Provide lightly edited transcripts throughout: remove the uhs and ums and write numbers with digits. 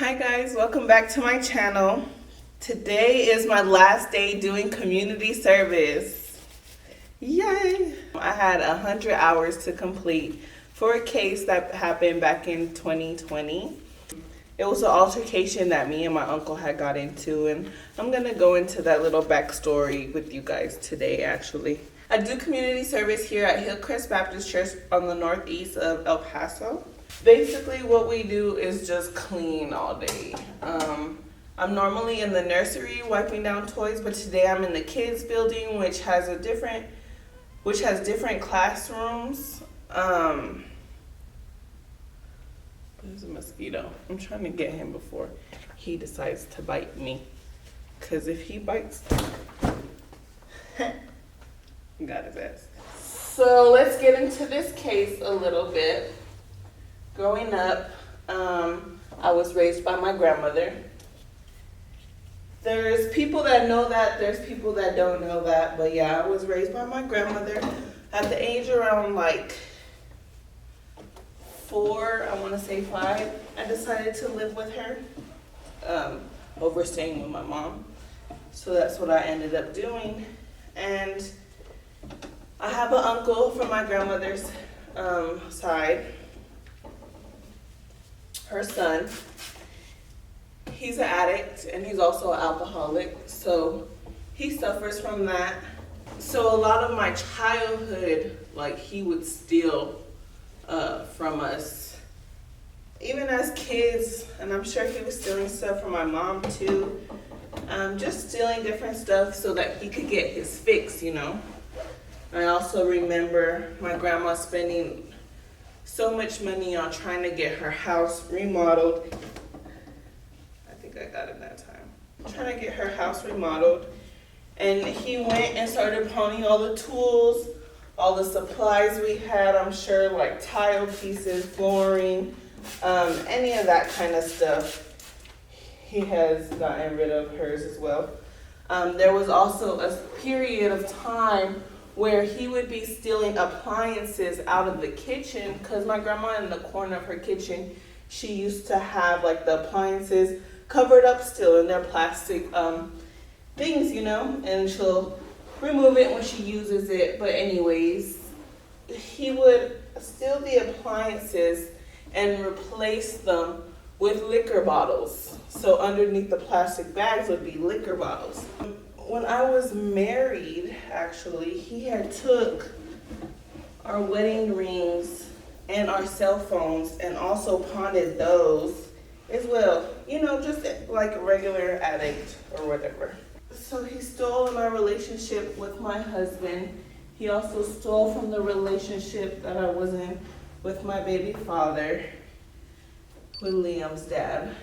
Hi guys, welcome back to my channel. Today is my last day doing community service. Yay! I had 100 hours to complete for a case that happened back in 2020. It was an altercation that me and my uncle had got into, and I'm gonna go into that little backstory with you guys today actually. I do community service here at Hillcrest Baptist Church on the northeast of El Paso. Basically what we do is just clean all day. I'm normally in the nursery wiping down toys, but today I'm in the kids building, which has different classrooms. There's a mosquito. I'm trying to get him before he decides to bite me, because if he bites, got his ass. So let's get into this case a little bit. Growing up, I was raised by my grandmother. There's people that know that, there's people that don't know that, but yeah, I was raised by my grandmother. At the age around like 4, I want to say 5, I decided to live with her, over staying with my mom. So that's what I ended up doing. And I have an uncle from my grandmother's side. Her son, he's an addict and he's also an alcoholic, so he suffers from that. So a lot of my childhood, like, he would steal from us, even as kids, and I'm sure he was stealing stuff from my mom too, just stealing different stuff so that he could get his fix, you know. I also remember my grandma spending so much money on trying to get her house remodeled. I think I got it that time. Trying to get her house remodeled. And he went and started pawning all the tools, all the supplies we had, I'm sure, like tile pieces, flooring, any of that kind of stuff. He has gotten rid of hers as well. There was also a period of time where he would be stealing appliances out of the kitchen, because my grandma, in the corner of her kitchen, she used to have like the appliances covered up still in their plastic things, you know, and she'll remove it when she uses it. But anyways, he would steal the appliances and replace them with liquor bottles. So underneath the plastic bags would be liquor bottles. When I was married, actually, he had took our wedding rings and our cell phones and also pawned those as well. You know, just like a regular addict or whatever. So he stole in my relationship with my husband. He also stole from the relationship that I was in with my baby father, with Liam's dad.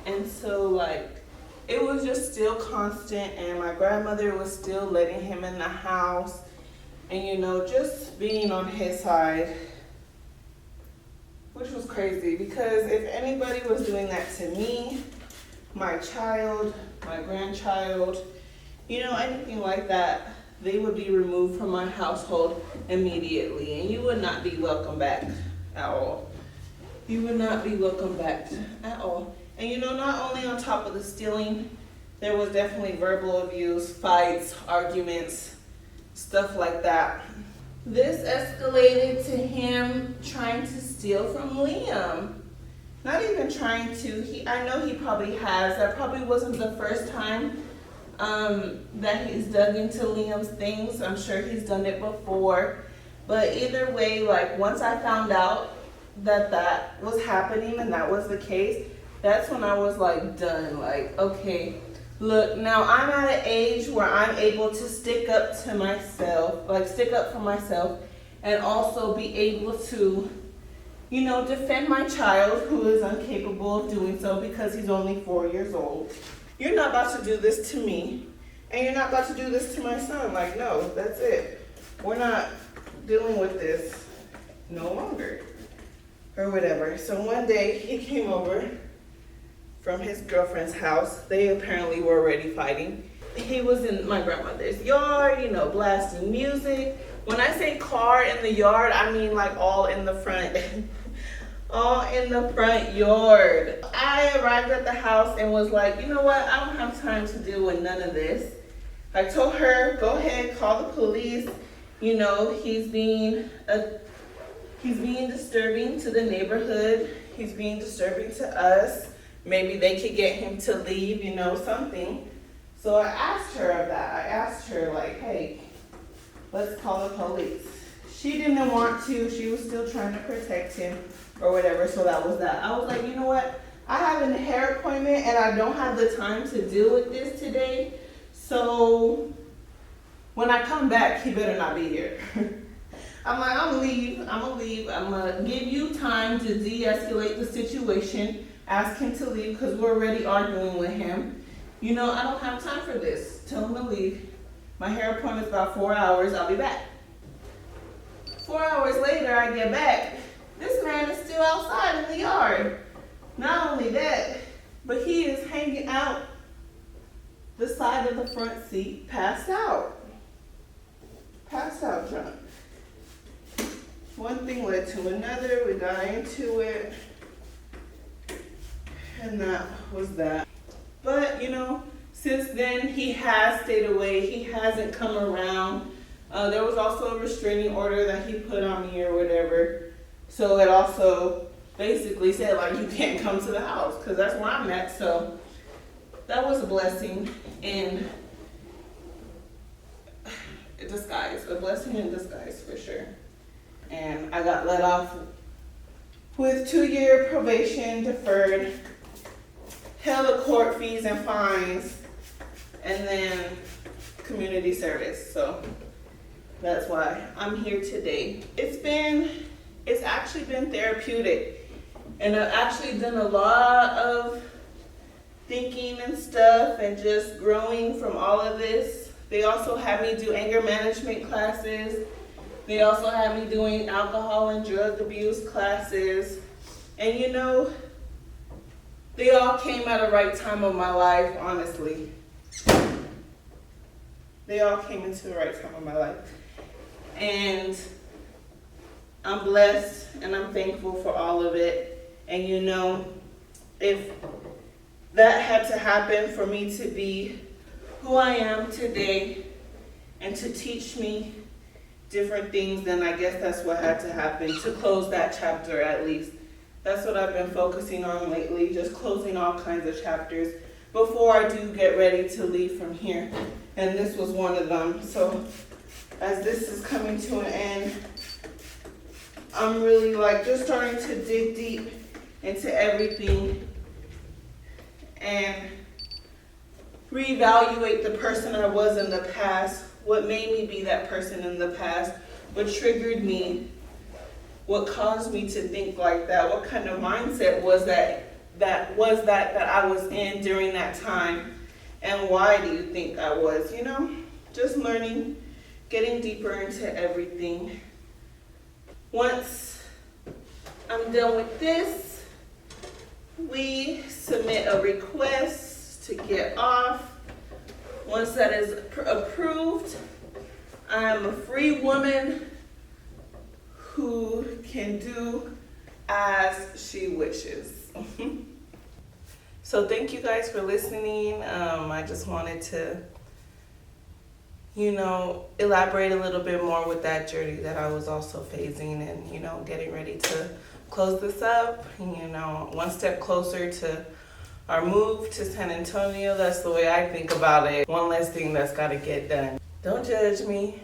And so, like, it was just still constant, and my grandmother was still letting him in the house and, you know, just being on his side, which was crazy, because if anybody was doing that to me, my child, my grandchild, you know, anything like that, they would be removed from my household immediately, and you would not be welcome back at all. You would not be welcome back at all. And you know, not only on top of the stealing, there was definitely verbal abuse, fights, arguments, stuff like that. This escalated to him trying to steal from Liam. Not even trying to, I know he probably has. That probably wasn't the first time that he's dug into Liam's things. I'm sure he's done it before. But either way, like, once I found out that that was happening and that was the case, that's when I was like done. Like, okay, look, now I'm at an age where I'm able to stick up to myself, like stick up for myself, and also be able to, you know, defend my child who is incapable of doing so because he's only 4 years old. You're not about to do this to me, and you're not about to do this to my son. Like, no, that's it. We're not dealing with this no longer, or whatever. So one day he came over from his girlfriend's house. They apparently were already fighting. He was in my grandmother's yard, you know, blasting music. When I say car in the yard, I mean like all in the front. all in the front yard. I arrived at the house and was like, you know what? I don't have time to deal with none of this. I told her, go ahead, call the police. You know, he's being disturbing to the neighborhood. He's being disturbing to us. Maybe they could get him to leave, you know, something. So I asked her of that. I asked her, like, hey, let's call the police. She didn't want to. She was still trying to protect him or whatever. So that was that. I was like, you know what? I have a hair appointment and I don't have the time to deal with this today. So when I come back, he better not be here. I'm like, I'm gonna leave. I'm gonna give you time to de-escalate the situation. Ask him to leave because we're already arguing with him. You know, I don't have time for this. Tell him to leave. My hair appointment's about 4 hours. I'll be back. 4 hours later, I get back. This man is still outside in the yard. Not only that, but he is hanging out the side of the front seat, passed out. Passed out drunk. One thing led to another. We got into it. And that was that. But, you know, since then, he has stayed away. He hasn't come around. There was also a restraining order that he put on me or whatever. So it also basically said, like, you can't come to the house because that's where I'm at. So that was a blessing in disguise. A blessing in disguise for sure. And I got let off with 2-year probation deferred, hella court fees and fines, and then community service. So that's why I'm here today. It's actually been therapeutic. And I've actually done a lot of thinking and stuff and just growing from all of this. They also had me do anger management classes. They also had me doing alcohol and drug abuse classes. And you know, they all came at a right time of my life, honestly. They all came into the right time of my life. And I'm blessed and I'm thankful for all of it. And you know, if that had to happen for me to be who I am today and to teach me different things, then I guess that's what had to happen to close that chapter at least. That's what I've been focusing on lately, just closing all kinds of chapters before I do get ready to leave from here. And this was one of them. So as this is coming to an end, I'm really like just starting to dig deep into everything and reevaluate the person I was in the past, what made me be that person in the past, what triggered me, what caused me to think like that, what kind of mindset was that I was in during that time, and why do you think I was, you know? Just learning, getting deeper into everything. Once I'm done with this, we submit a request to get off. Once that is approved, I am a free woman who can do as she wishes. So thank you guys for listening. I just wanted to, you know, elaborate a little bit more with that journey that I was also facing and, you know, getting ready to close this up. You know, one step closer to our move to San Antonio. That's the way I think about it. One less thing that's got to get done. Don't judge me.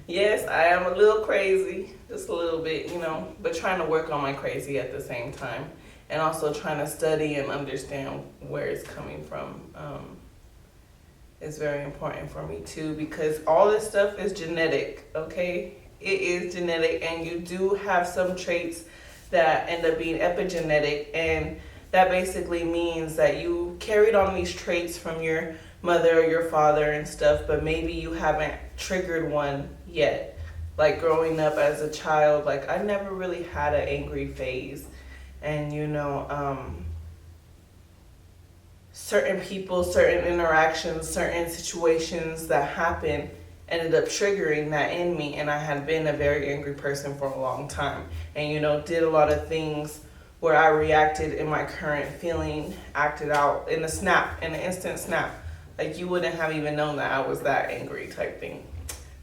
Yes, I am a little crazy, just a little bit, you know, but trying to work on my crazy at the same time. And also trying to study and understand where it's coming from. Is very important for me too, because all this stuff is genetic, okay? It is genetic, and you do have some traits that end up being epigenetic, and that basically means that you carried on these traits from your mother or your father and stuff, but maybe you haven't triggered one yet. Like growing up as a child, like I never really had an angry phase, and you know, certain people, certain interactions, certain situations that happen ended up triggering that in me, and I had been a very angry person for a long time, and did a lot of things where I reacted in my current feeling, acted out in an instant snap. Like you wouldn't have even known that I was that angry type thing.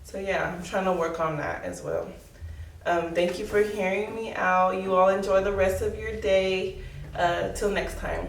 So yeah, I'm trying to work on that as well. Thank you for hearing me out. You all enjoy the rest of your day. Till next time.